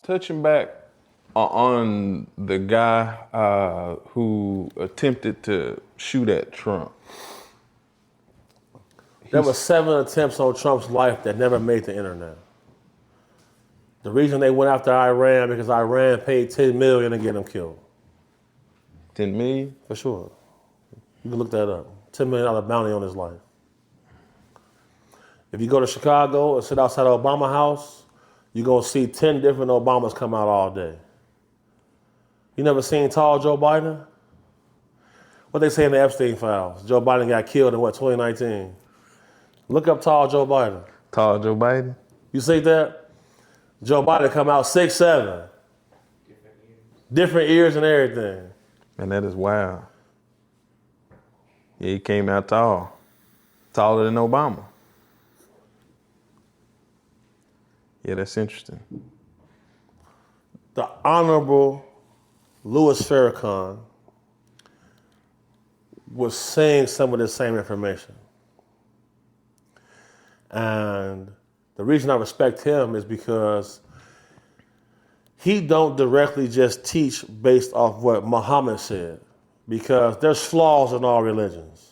Touching back on the guy who attempted to shoot at Trump. There were 7 attempts on Trump's life that never made the internet. The reason they went after Iran because Iran paid $10 million to get him killed. 10 million? For sure. You can look that up. $10 million bounty on his life. If you go to Chicago and sit outside the Obama house, you're going to see 10 different Obamas come out all day. You never seen tall Joe Biden? What they say in the Epstein files? Joe Biden got killed in 2019? Look up tall Joe Biden. Tall Joe Biden? You see that? Joe Biden come out 6'7". Different ears and everything. Man, that is wild. Yeah, he came out tall. Taller than Obama. Yeah, that's interesting. The Honorable Louis Farrakhan was saying some of the same information. And the reason I respect him is because he don't directly just teach based off what Muhammad said, because there's flaws in all religions.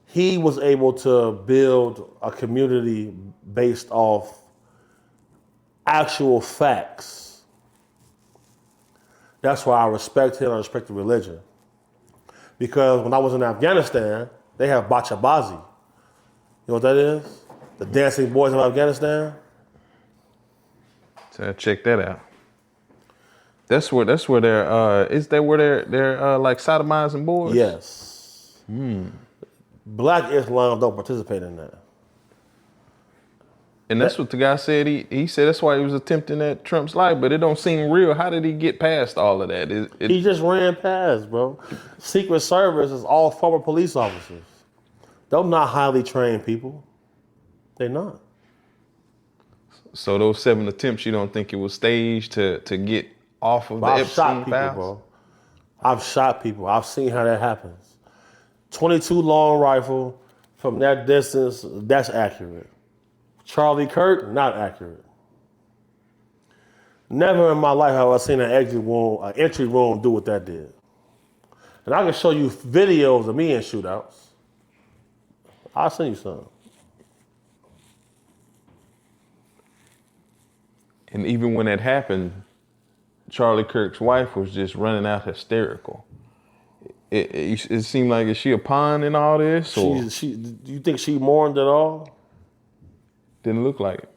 He was able to build a community based off actual facts. That's why I respect him, I respect the religion. Because when I was in Afghanistan, they have bachabazi. You know what that is? The dancing boys of Afghanistan. So check that out. That's where they're is that where they're like sodomizing boys? Yes. Black Islam don't participate in that. And that's what the guy said. He said that's why he was attempting at Trump's life, but it don't seem real. How did he get past all of that? He just ran past, bro. Secret Service is all former police officers. They're not highly trained people. They're not. So those 7 attempts, you don't think it was staged to get off of the I've Epstein shot people, files? bro. I've shot people. I've seen how that happens. 22 long rifle from that distance, that's accurate. Charlie Kirk, not accurate. Never in my life have I seen an entry wound do what that did. And I can show you videos of me in shootouts. I'll send you some. And even when that happened, Charlie Kirk's wife was just running out hysterical. It seemed like, is she a pawn in all this? Or? Do you think she mourned at all? Didn't look like it.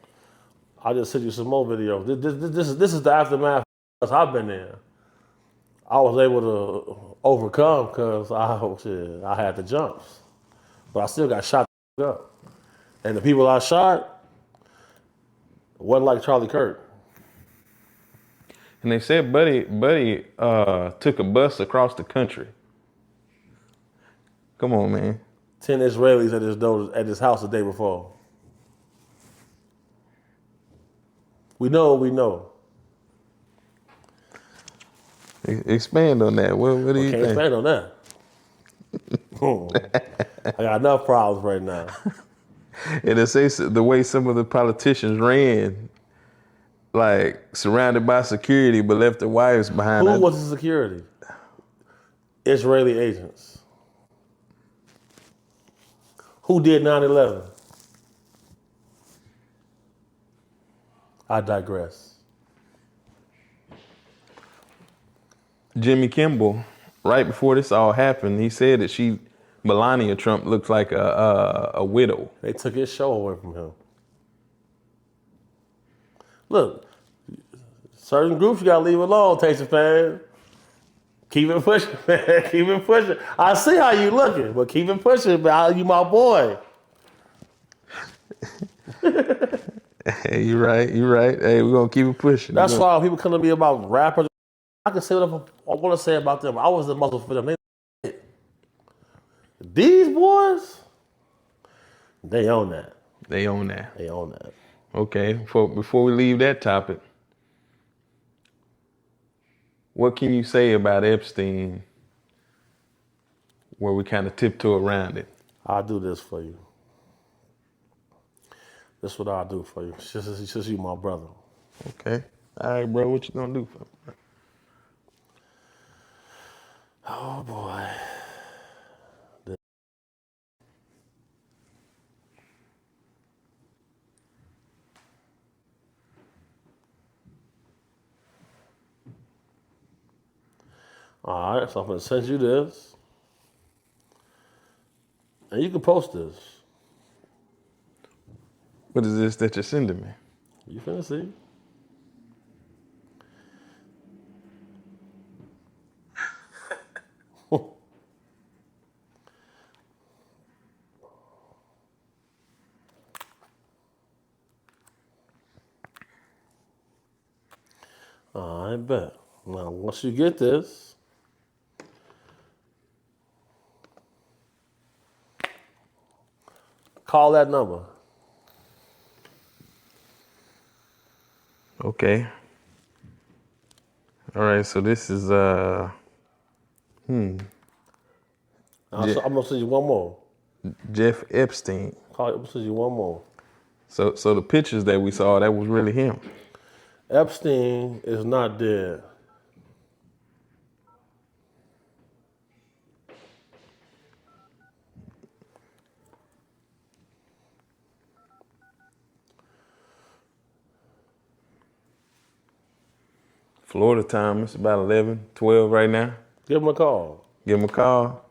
I just sent you some more videos. This is the aftermath I've been in. I was able to overcome because I had the jumps. But I still got shot up. And the people I shot wasn't like Charlie Kirk. And they said Buddy took a bus across the country. Come on, man. 10 Israelis at his house the day before. We know what we know. Expand on that. What do you think? Expand on that. I got enough problems right now. And it says the way some of the politicians ran, like surrounded by security, but left their wives behind. Who was the security? Israeli agents. Who did 9/11? I digress. Jimmy Kimmel, right before this all happened, he said that Melania Trump looked like a widow. They took his show away from him. Look, certain groups you gotta leave alone, Tasty fan. Keep it pushing, man. Keep it pushing. I see how you looking, but keep it pushing, man. You my boy. Hey, you're right. Hey, we're gonna keep it pushing. That's why people come to me about rappers. I can say whatever I want to say about them. I was the muscle for them. These boys, they own that. They own that. They own that. Okay, before we leave that topic, what can you say about Epstein where we kind of tiptoe around it? I'll do this for you. This is what I'll do for you. It's just you, my brother. Okay. All right, bro. What you gonna do for me? Bro? Oh boy. All right, so I'm gonna send you this, and you can post this. What is this that you're sending me? You finna see. I bet. Now, once you get this, call that number. Okay. All right. So this is I'm gonna send you one more. Jeff Epstein. I'm gonna send you one more. So the pictures that we saw, that was really him. Epstein is not dead. Florida time. It's about 11, 12 right now. Give him a call. Give him a call.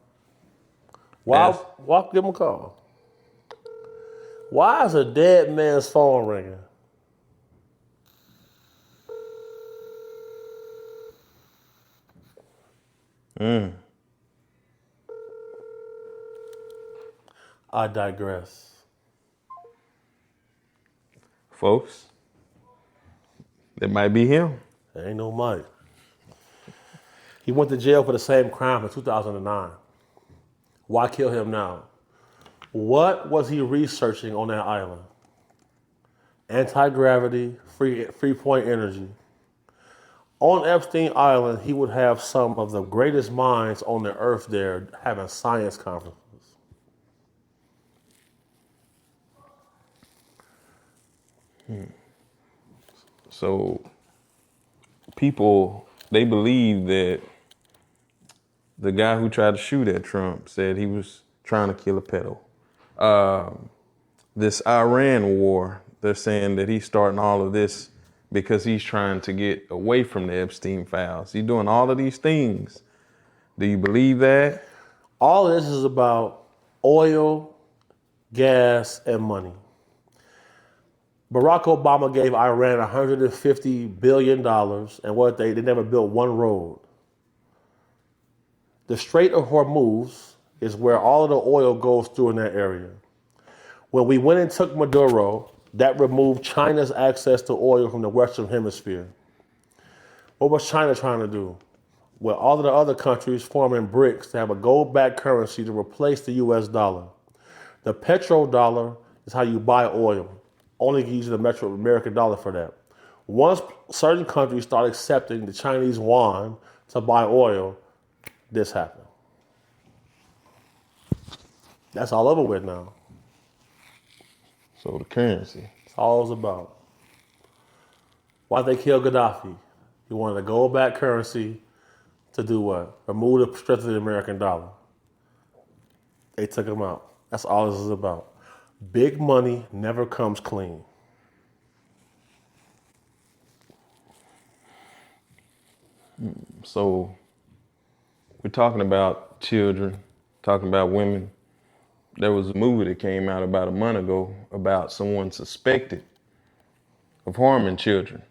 Why? Ask. Why give him a call? Why is a dead man's phone ringing? I digress. Folks, that might be him. There ain't no Mike. He went to jail for the same crime in 2009. Why kill him now? What was he researching on that island? Anti-gravity, free point energy. On Epstein Island, he would have some of the greatest minds on the earth there having science conferences. So people, they believe that the guy who tried to shoot at Trump said he was trying to kill a pedo. This Iran war, they're saying that he's starting all of this because he's trying to get away from the Epstein files. He's doing all of these things. Do you believe that? All of this is about oil, gas, and money. Barack Obama gave Iran $150 billion, and what they never built one road. The Strait of Hormuz is where all of the oil goes through in that area. When we went and took Maduro, that removed China's access to oil from the Western Hemisphere. What was China trying to do? Well, all of the other countries forming BRICS to have a gold-backed currency to replace the US dollar. The petrodollar is how you buy oil. Only use the American dollar for that. Once certain countries start accepting the Chinese yuan to buy oil, this happened. That's all over with now. So the currency. That's all it's about. Why'd they kill Gaddafi? He wanted a gold-backed currency to do what? Remove the strength of the American dollar. They took him out. That's all this is about. Big money never comes clean. So we're talking about children, talking about women. There was a movie that came out about a month ago about someone suspected of harming children.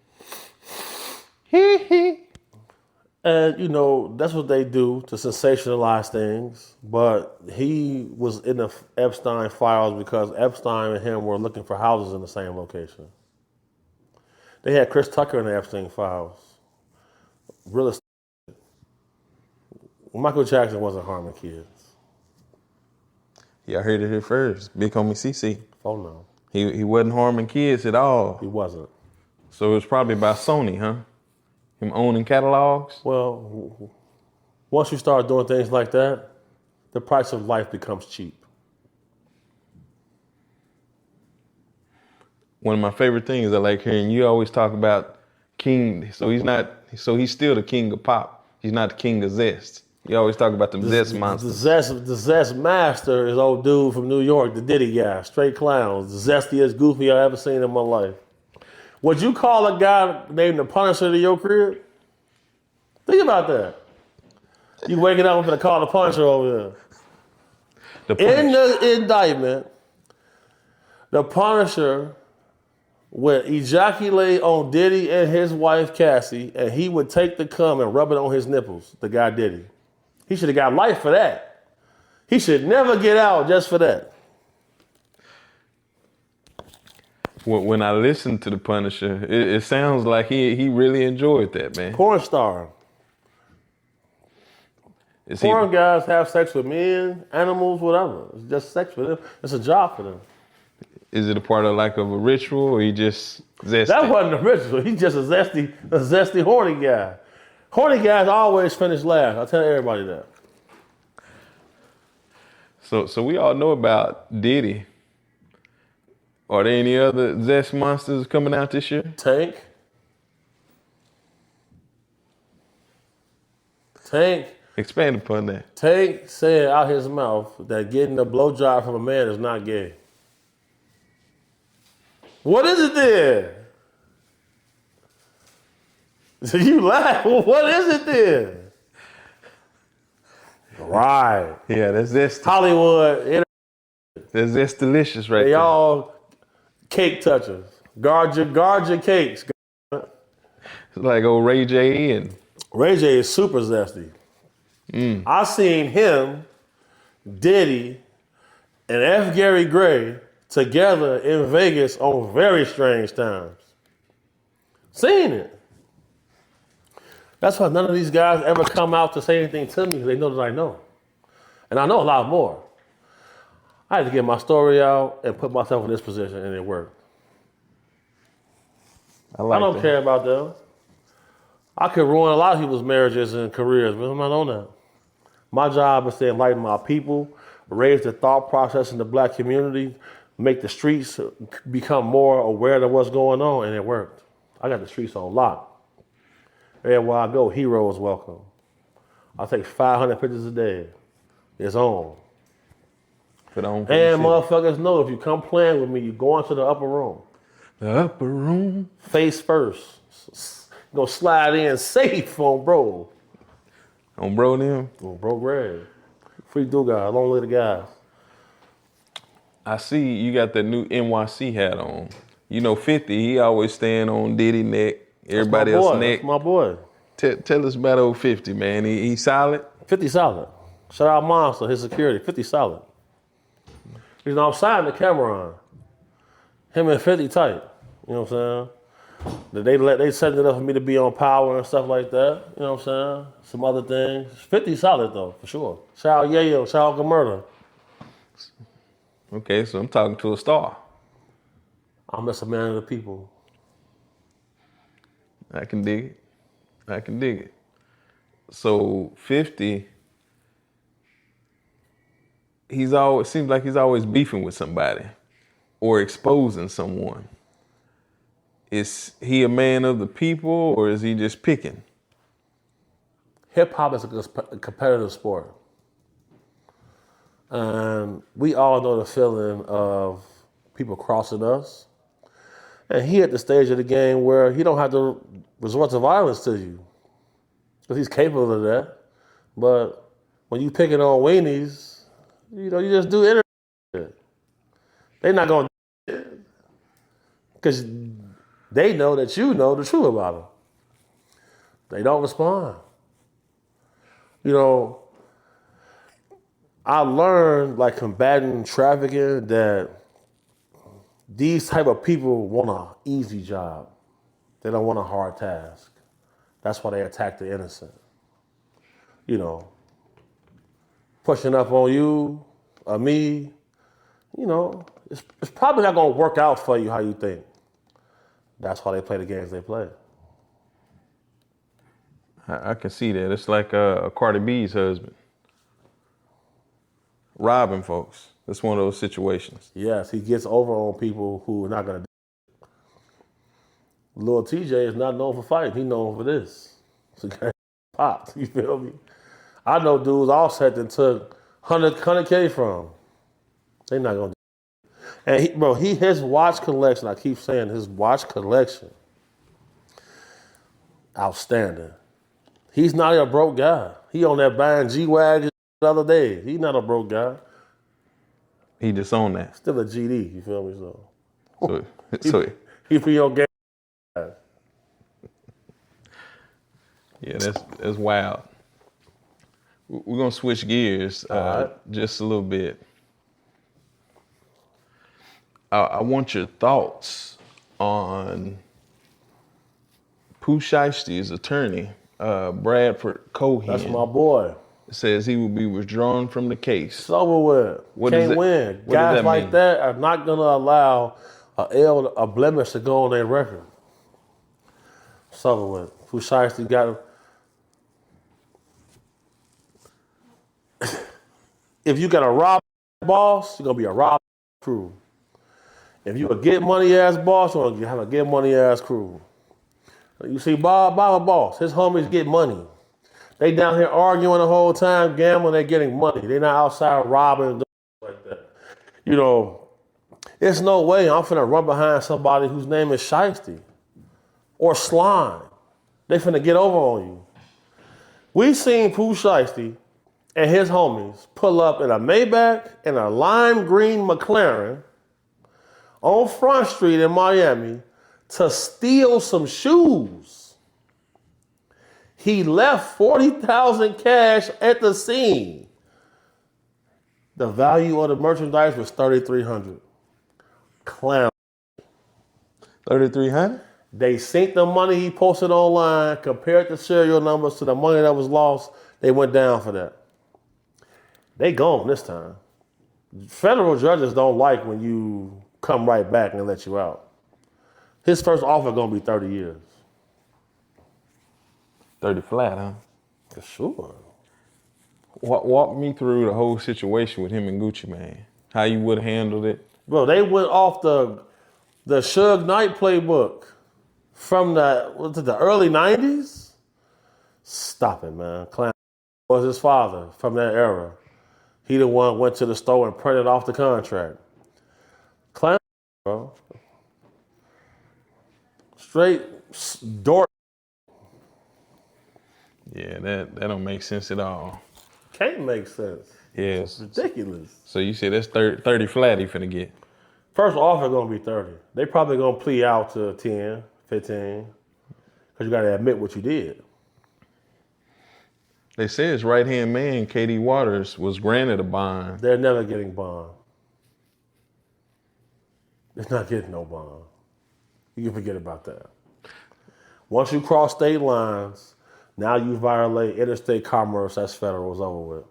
And, you know, that's what they do to sensationalize things. But he was in the Epstein files because Epstein and him were looking for houses in the same location. They had Chris Tucker in the Epstein files. Real estate. Michael Jackson wasn't harming kids. Yeah, I heard it here first. Big homie CC. Oh, no. He wasn't harming kids at all. He wasn't. So it was probably by Sony, huh? Him owning catalogs? Well, once you start doing things like that, the price of life becomes cheap. One of my favorite things I like hearing, you always talk about king. So he's still the king of pop. He's not the king of zest. You always talk about them zest monsters. The zest master is old dude from New York, the Diddy guy, straight clowns, the zestiest goofy I ever seen in my life. Would you call a guy named the Punisher to your crib? Think about that. You waking up and gonna call the Punisher over there. In the indictment, the Punisher would ejaculate on Diddy and his wife Cassie, and he would take the cum and rub it on his nipples, the guy Diddy. He should have got life for that. He should never get out just for that. When I listen to the Punisher, it sounds like he really enjoyed that, man. Porn star. Porn guys have sex with men, animals, whatever. It's just sex for them. It's a job for them. Is it a part of like of a ritual, or he just zesty? That wasn't a ritual. He's just a zesty, horny guy. Horny guys always finish last. I tell everybody that. So we all know about Diddy. Are there any other zest monsters coming out this year? Tank Expand upon that. Tank said out his mouth that getting a blowjob from a man is not gay. What is it then? So you laugh. Well, what is it then? Right. Yeah, that's zesty. Hollywood. That's delicious right there. They all cake touchers. Guard your cakes. It's like old Ray J and Ray J is super zesty. I seen him, Diddy, and F. Gary Gray together in Vegas on very strange times. Seen it. That's why none of these guys ever come out to say anything to me, because they know that I know. And I know a lot more. I had to get my story out and put myself in this position, and it worked. I don't care about them. I could ruin a lot of people's marriages and careers, but I'm not on that. My job is to enlighten my people, raise the thought process in the black community, make the streets become more aware of what's going on, and it worked. I got the streets on lock. Everywhere I go, heroes welcome. I take 500 pictures a day. It's on. And motherfuckers know if you come playing with me, you go into the upper room. The upper room? Face first. Go slide in safe on bro. On bro them? On bro Greg. Free do guy, long live the guys. I see you got that new NYC hat on. You know 50, he always stand on Diddy neck, everybody else neck. That's my boy. Tell us about old 50, man. He solid? 50 solid. Shout out Monster, his security. 50 solid. You know, I'm signing the camera on. Him and 50 tight. You know what I'm saying? They set it up for me to be on Power and stuff like that. You know what I'm saying? Some other things. 50 solid though, for sure. Shout out Yayo, shout out Murder. Okay, so I'm talking to a star. I'm just a man of the people. I can dig it. So 50, seems like he's always beefing with somebody or exposing someone. Is he a man of the people, or is he just picking? Hip hop is a competitive sport. And we all know the feeling of people crossing us. And he at the stage of the game where he don't have to resort to violence to you. Because he's capable of that. But when you picking on weenies, you know, you just do internet. They're not going to do it. Because they know that you know the truth about them. They don't respond. You know, I learned, like, combating trafficking, that these type of people want an easy job. They don't want a hard task. That's why they attack the innocent. You know, pushing up on you or me, you know, it's probably not going to work out for you how you think. That's why they play the games they play. I can see that. It's like Cardi B's husband. Robbing folks. That's one of those situations. Yes, he gets over on people who are not going to do it. Lil TJ is not known for fighting. He known for this. So popped. You feel me? I know dudes Offset that took 100K from. They not gonna do it. And his watch collection, I keep saying his watch collection, outstanding. He's not a broke guy. He on that buying G-Wagon the other day. He's not a broke guy. He just on that. Still a GD, you feel me? He be on game. Yeah, that's wild. We're gonna switch gears just a little bit. I want your thoughts on Pooh Shiesty's attorney, Bradford Cohen. That's my boy. Says he will be withdrawn from the case. It's over with. Can't win. Guys like that are not gonna allow a blemish to go on their record. It's over with. Pooh Shiesty got him. If you got a rob boss, you're gonna be a rob crew. If you a get money ass boss, you're gonna have a get money ass crew. You see Bob a boss, his homies get money. They down here arguing the whole time, gambling, they're getting money. They're not outside robbing like that. You know, there's no way I'm finna run behind somebody whose name is Shiesty or Slime. They finna get over on you. We seen Pooh Shiesty and his homies pull up in a Maybach and a lime green McLaren on Front Street in Miami to steal some shoes. He left $40,000 cash at the scene. The value of the merchandise was $3,300. Clown. $3,300? They synced the money he posted online, compared the serial numbers to the money that was lost. They went down for that. They gone this time. Federal judges don't like when you come right back and let you out. His first offer gonna be 30 years. 30 flat, huh? For sure. Walk me through the whole situation with him and Gucci Mane. How you would have handled it. Bro, they went off the Suge Knight playbook from the early 90s. Stop it, man. Clown was his father from that era. He the one went to the store and printed off the contract. Clown, bro. Straight dork. Yeah, that don't make sense at all. Can't make sense. Yes. It's ridiculous. So you said that's 30 flat he finna get. First offer gonna be 30. They probably gonna plea out to 10, 15. Cause you gotta admit what you did. They say his right-hand man, K.D. Waters, was granted a bond. They're never getting bond. It's not getting no bond. You can forget about that. Once you cross state lines, now you violate interstate commerce, that's federal, it's over with.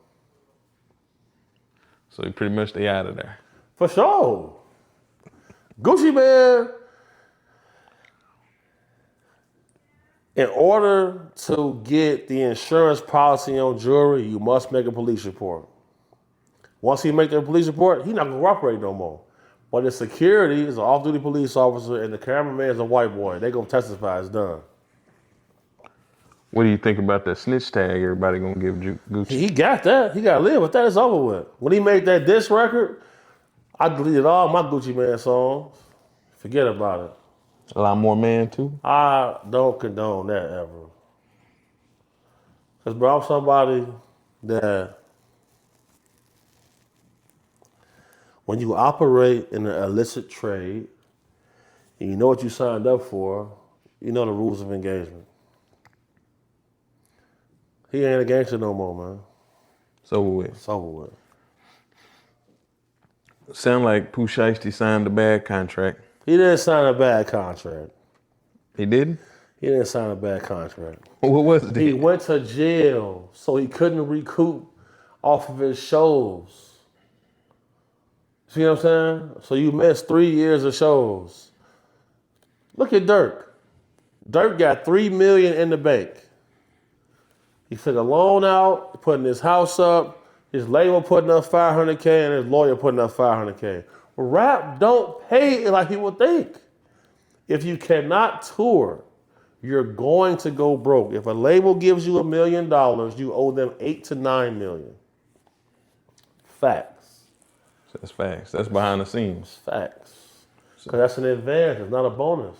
So pretty much they out of there. For sure. Gucci Mane, in order to get the insurance policy on jewelry, you must make a police report. Once he make the police report, he's not gonna cooperate no more. But the security is an off-duty police officer and the cameraman is a white boy. They gonna testify, it's done. What do you think about that snitch tag everybody gonna give Gucci? He got that. He gotta live with that. It's over with. When he made that diss record, I deleted all my Gucci Mane songs. Forget about it. A lot more man too? I don't condone that ever. Because, bro, I'm somebody that when you operate in an illicit trade and you know what you signed up for, you know the rules of engagement. He ain't a gangster no more, man. It's over with. It's over with. Sound like Pooh Shiesty signed a bad contract. He didn't sign a bad contract. He didn't? He didn't sign a bad contract. What was it? He went to jail, so he couldn't recoup off of his shows. See what I'm saying? So you missed 3 years of shows. Look at Dirk. Dirk got $3 million in the bank. He took a loan out, putting his house up, his label putting up $500K, and his lawyer putting up $500K. Rap don't pay like people think. If you cannot tour, you're going to go broke. If a label gives you $1 million, you owe them $8 to $9 million. Facts. That's facts. That's behind the scenes. Facts. Because that's an advantage, it's not a bonus.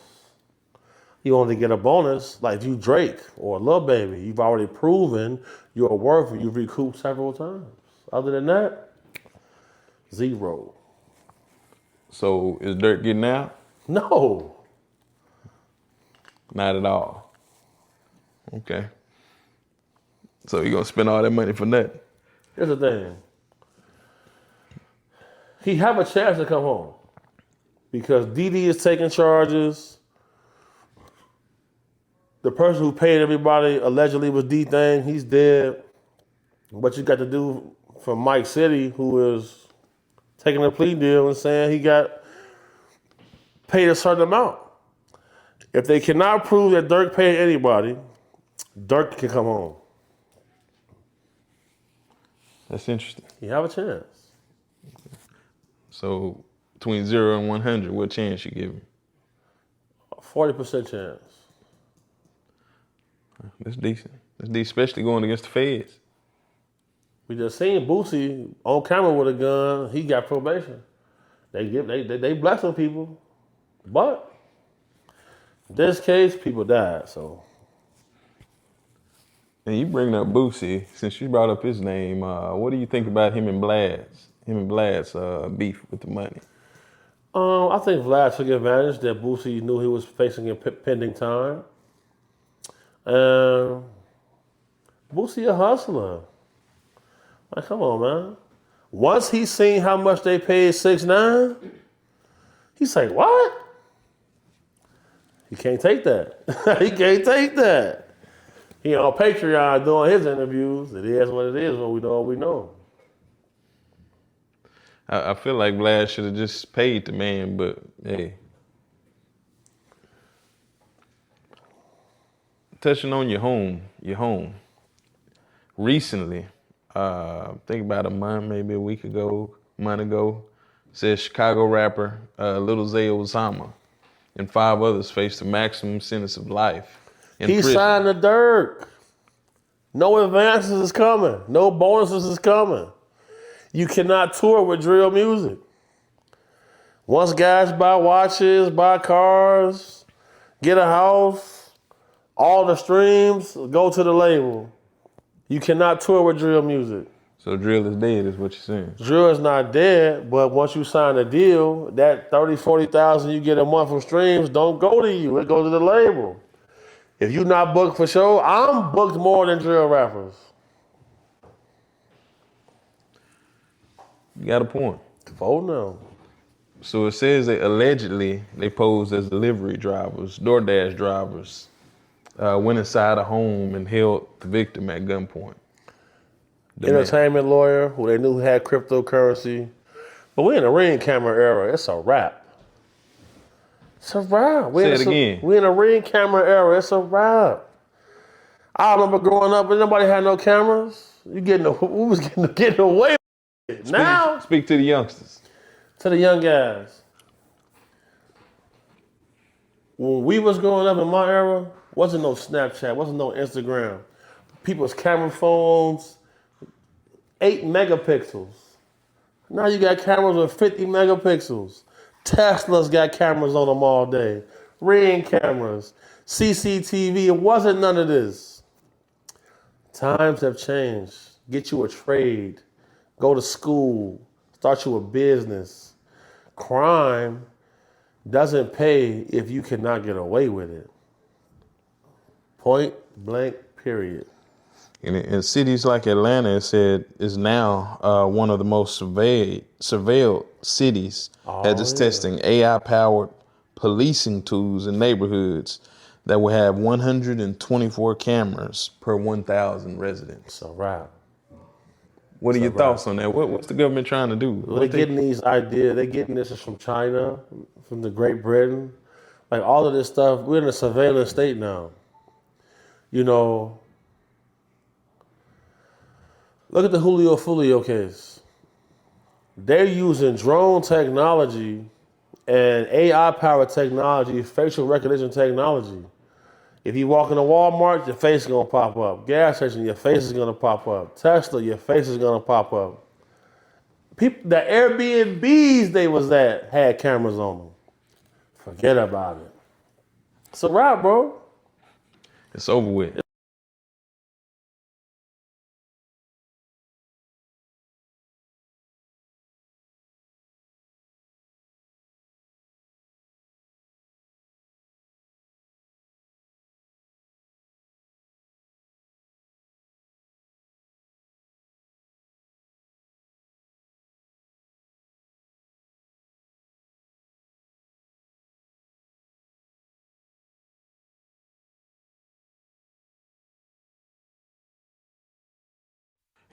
You only get a bonus like you Drake or Lil Baby. You've already proven your worth and you've recouped several times. Other than that, zero. So is Dirk getting out? No. Not at all. Okay. So you gonna spend all that money for nothing? Here's the thing. He have a chance to come home because Diddy is taking charges. The person who paid everybody allegedly was D-Thing. He's dead. What you got to do for Mike City, who is taking a plea deal and saying he got paid a certain amount. If they cannot prove that Dirk paid anybody, Dirk can come home. That's interesting. You have a chance. So between 0 and 100, what chance you give him? 40% chance. That's decent. That's decent, especially going against the feds. We just seen Boosie on camera with a gun. He got probation. They blessing people, but in this case, people died. So, and you bring up Boosie, since you brought up his name. What do you think about him and Blad's beef with the money? I think Vlad took advantage that Boosie knew he was facing a pending time. Boosie a hustler. Like, come on, man. Once he seen how much they paid 6ix9ine, he's like, what? He can't take that. He can't take that. He on Patreon doing his interviews. It is what it is. What we know. I feel like Vlad should have just paid the man, but hey. Touching on your home. Recently, think about a month, maybe a month ago, says Chicago rapper Lil Zay Osama and 5 others face the maximum sentence of life in He prison. signed the Dirk. No advances is coming. No bonuses is coming. You cannot tour with drill music. Once guys buy watches, buy cars, get a house, all the streams go to the label. You cannot tour with drill music. So drill is dead, is what you're saying. Drill is not dead, but once you sign a deal, that 30, 40,000 you get a month from streams don't go to you. It goes to the label. If you're not booked for show, I'm booked more than drill rappers. You got a point. Oh no. So it says that allegedly they posed as delivery drivers, DoorDash drivers, went inside a home and held the victim at gunpoint. Entertainment lawyer who they knew had cryptocurrency. But we're in a ring camera era. It's a wrap. It's a wrap. Say it again. We're in a ring camera era. It's a wrap. I remember growing up and nobody had no cameras. We was getting away with it. Now, Speak to the youngsters. to the young guys. When we was growing up in my era, wasn't no Snapchat, wasn't no Instagram. People's camera phones, 8 megapixels. Now you got cameras with 50 megapixels. Tesla's got cameras on them all day. Ring cameras, CCTV. It wasn't none of this. Times have changed. Get you a trade. Go to school. Start you a business. Crime doesn't pay if you cannot get away with it. Point blank, period. In cities like Atlanta, it said is now one of the most surveilled cities as it's testing AI-powered policing tools in neighborhoods that will have 124 cameras per 1,000 residents. It's a wrap. What are your thoughts on that? What's the government trying to do? They're getting these ideas. They're getting this from China, from the Great Britain. Like all of this stuff, we're in a surveillance state now. You know, look at the Julio case. They're using drone technology And AI-powered technology, facial recognition technology. If you walk into Walmart, your face is gonna pop up. Gas station, your face is gonna pop up. Tesla, your face is gonna pop up. People, the Airbnbs they was at had cameras on them. Forget about it. It's a wrap, bro. It's over with.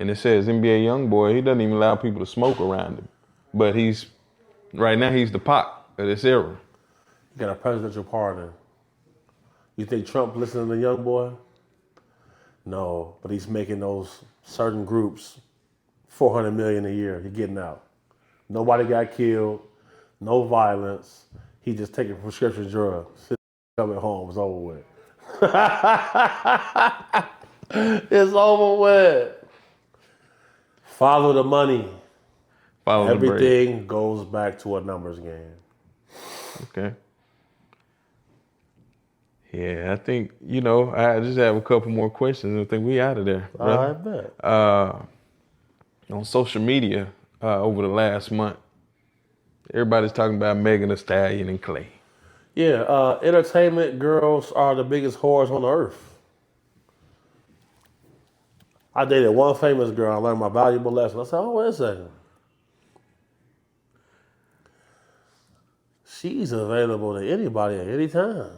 And it says NBA YoungBoy, he doesn't even allow people to smoke around him. But right now he's the Pac of this era. You got a presidential pardon. You think Trump listening to Young Boy? No, but he's making those certain groups $400 million a year. He's getting out. Nobody got killed. No violence. He just taking prescription drugs. Coming home. It's over with. It's over with. Follow the money. Follow Everything goes back to a numbers game. Okay. Yeah, I think, I just have a couple more questions. I think we out of there. I bet. On social media over the last month, everybody's talking about Megan Thee Stallion and Clay. Yeah, entertainment girls are the biggest whores on earth. I dated one famous girl. I learned my valuable lesson. I said, oh, wait a second. She's available to anybody at any time.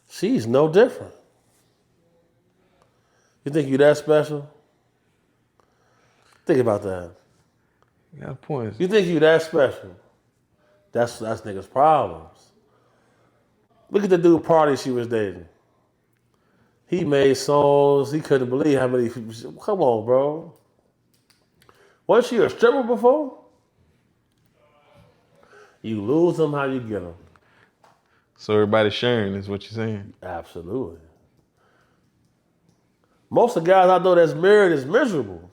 She's no different. You think you that special? Think about that. You got points. You think you that special? That's niggas' problems. Look at the dude Party she was dating. He made songs. He couldn't believe how many people. Come on, bro. Wasn't she a stripper before? You lose them, how you get them. So everybody's sharing is what you're saying? Absolutely. Most of the guys I know that's married is miserable.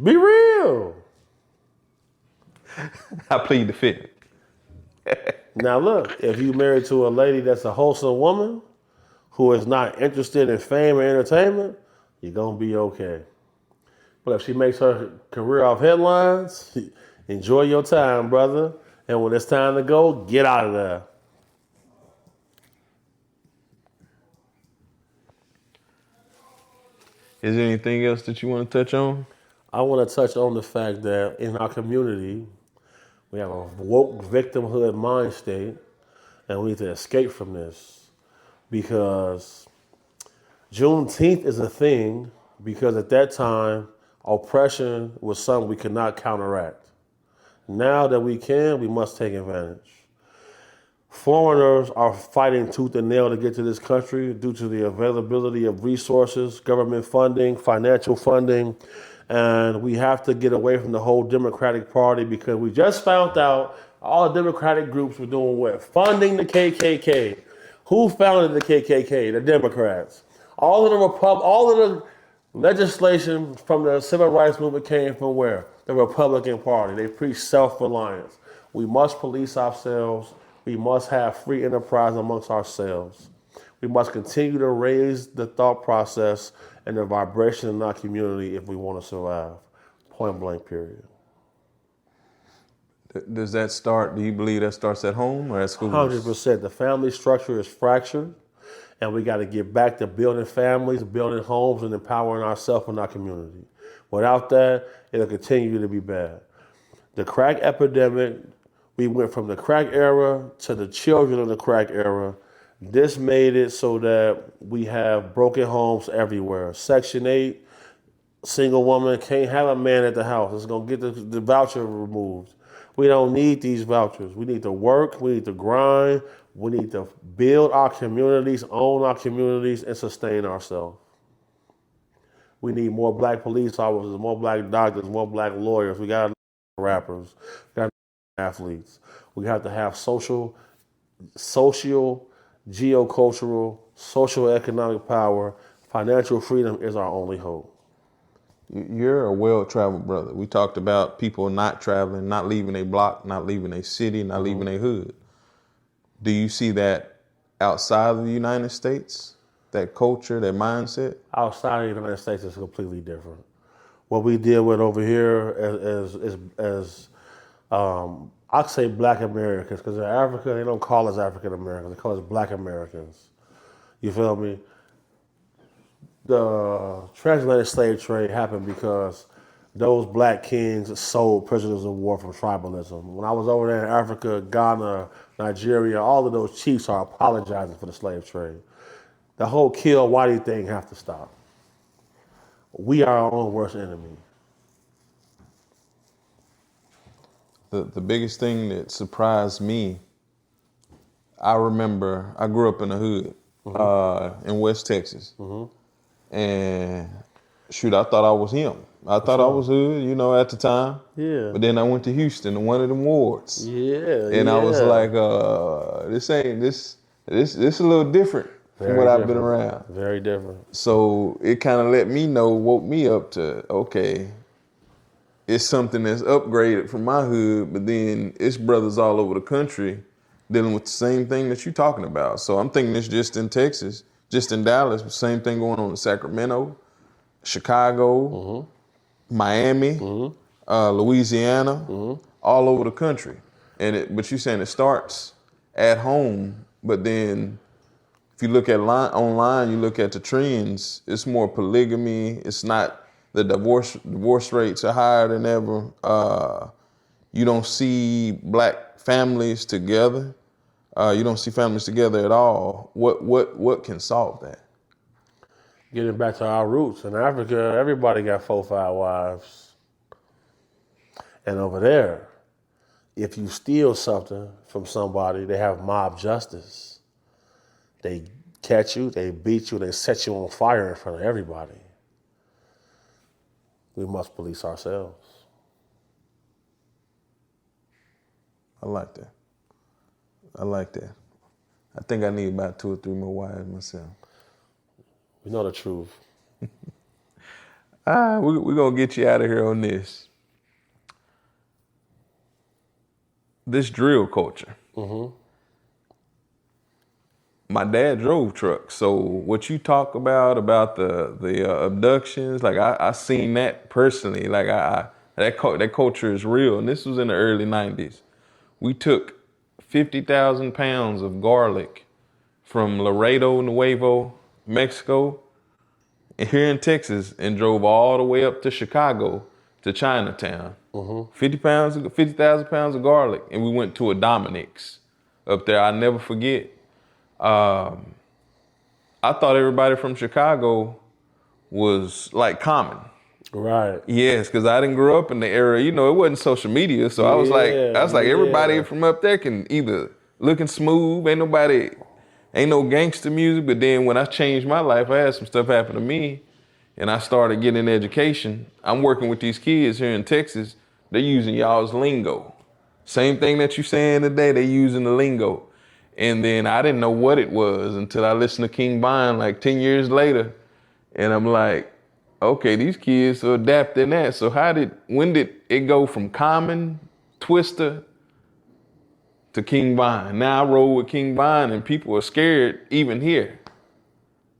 Be real. I plead the fifth. Now look, if you married to a lady that's a wholesome woman who is not interested in fame or entertainment, you're gonna be okay. But if she makes her career off headlines, enjoy your time, brother. And when it's time to go, get out of there. Is there anything else that you want to touch on? I want to touch on the fact that in our community, we have a woke victimhood mind state, and we need to escape from this because Juneteenth is a thing because at that time, oppression was something we could not counteract. Now that we can, we must take advantage. Foreigners are fighting tooth and nail to get to this country due to the availability of resources, government funding, financial funding, and we have to get away from the whole Democratic Party because we just found out all the Democratic groups were doing what? Funding the KKK. Who founded the KKK? The Democrats. All of the legislation from the civil rights movement came from where? The Republican Party. They preach self-reliance. We must police ourselves. We must have free enterprise amongst ourselves. We must continue to raise the thought process and the vibration in our community if we want to survive. Point blank, period. Does that start, do you believe that starts at home or at school? 100%. The family structure is fractured, and we got to get back to building families, building homes, and empowering ourselves and our community. Without that, it'll continue to be bad. The crack epidemic, we went from the crack era to the children of the crack era. This made it so that we have broken homes everywhere. Section 8, single woman can't have a man at the house. It's going to get the voucher removed. We don't need these vouchers. We need to work. We need to grind. We need to build our communities, own our communities, and sustain ourselves. We need more black police officers, more black doctors, more black lawyers. We got rappers, we got athletes. We have to have social, geocultural, social economic power. Financial freedom is our only hope. You're a well-traveled brother. We talked about people not traveling, not leaving a block, not leaving a city, not leaving a hood. Do you see that outside of the United States? That culture, that mindset? Outside of the United States is completely different. What we deal with over here as I say Black Americans, because in Africa they don't call us African Americans, they call us Black Americans. You feel me? The transatlantic slave trade happened because those black kings sold prisoners of war from tribalism. When I was over there in Africa, Ghana, Nigeria, all of those chiefs are apologizing for the slave trade. The whole kill whitey thing have to stop. We are our own worst enemy. The biggest thing that surprised me, I remember I grew up in the hood in West Texas. And shoot, I thought I was him. I thought I was hood, at the time. Yeah. But then I went to Houston and one of them wards. Yeah. And I was like, this a little different from what I've been around. Very different. So it kind of woke me up to, okay, it's something that's upgraded from my hood, but then it's brothers all over the country dealing with the same thing that you're talking about. So I'm thinking it's just in Texas, just in Dallas, the same thing going on in Sacramento, Chicago, Miami, Louisiana, all over the country. But you're saying it starts at home, but then if you look at online, you look at the trends, it's more polygamy. It's not, the divorce rates are higher than ever. You don't see black families together. You don't see families together at all. What can solve that? Getting back to our roots, in Africa, everybody got 4 or 5 wives. And over there, if you steal something from somebody, they have mob justice. They catch you, they beat you, they set you on fire in front of everybody. We must police ourselves. I like that. I think I need about 2 or 3 more wives myself. We know the truth. We're going to get you out of here on this. This drill culture. My dad drove trucks, so what you talk about the abductions, like I seen that personally. Like that culture is real, and this was in the early 90s. We took 50,000 pounds of garlic from Laredo, Nuevo, Mexico, and here in Texas, and drove all the way up to Chicago to Chinatown. 50,000 pounds of garlic, and we went to a Dominic's up there. I'll never forget. I thought everybody from Chicago was like common. Right. Yes, because I didn't grow up in the era, it wasn't social media. So I was like, everybody from up there can either looking smooth, ain't no gangster music. But then when I changed my life, I had some stuff happen to me and I started getting an education. I'm working with these kids here in Texas. They're using y'all's lingo. Same thing that you saying today, they using the lingo. And then I didn't know what it was until I listened to King Von like 10 years later. And I'm like, okay, these kids are adapting that. So when did it go from Common, Twister, to King Von? Now I roll with King Von and people are scared even here.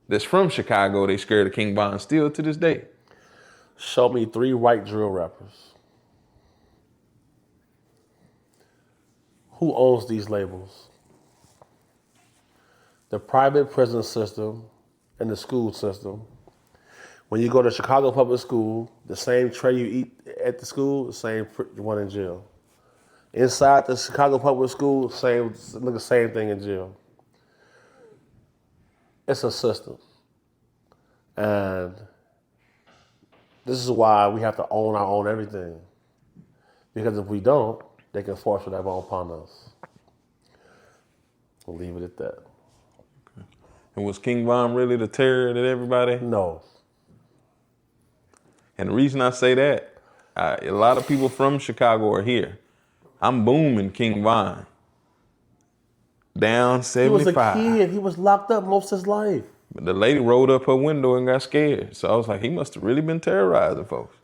That's from Chicago, they scared of King Von still to this day. Show me 3 white drill rappers. Who owns these labels? The private prison system and the school system. When you go to Chicago public school, the same tray you eat at the school, the same one in jail. Inside the Chicago public school, same thing in jail. It's a system. And this is why we have to own our own everything. Because if we don't, they can force whatever upon us. We'll leave it at that. And was King Von really the terror that everybody? No. And the reason I say that, A lot of people from Chicago are here. I'm booming King Von. Down He was a 75. kid. He was locked up most of his life. But the lady rolled up her window and got scared. So I was like, he must have really been terrorizing folks.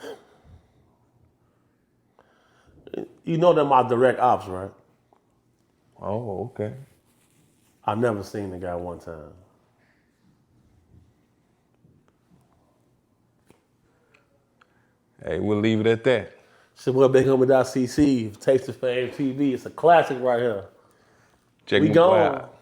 You know they're my direct ops, right? Oh, okay. I never seen the guy one time. Hey, we'll leave it at that. It's your boy Big Homie.cc, Taste of Fame TV. It's a classic right here. Check We me gone. out.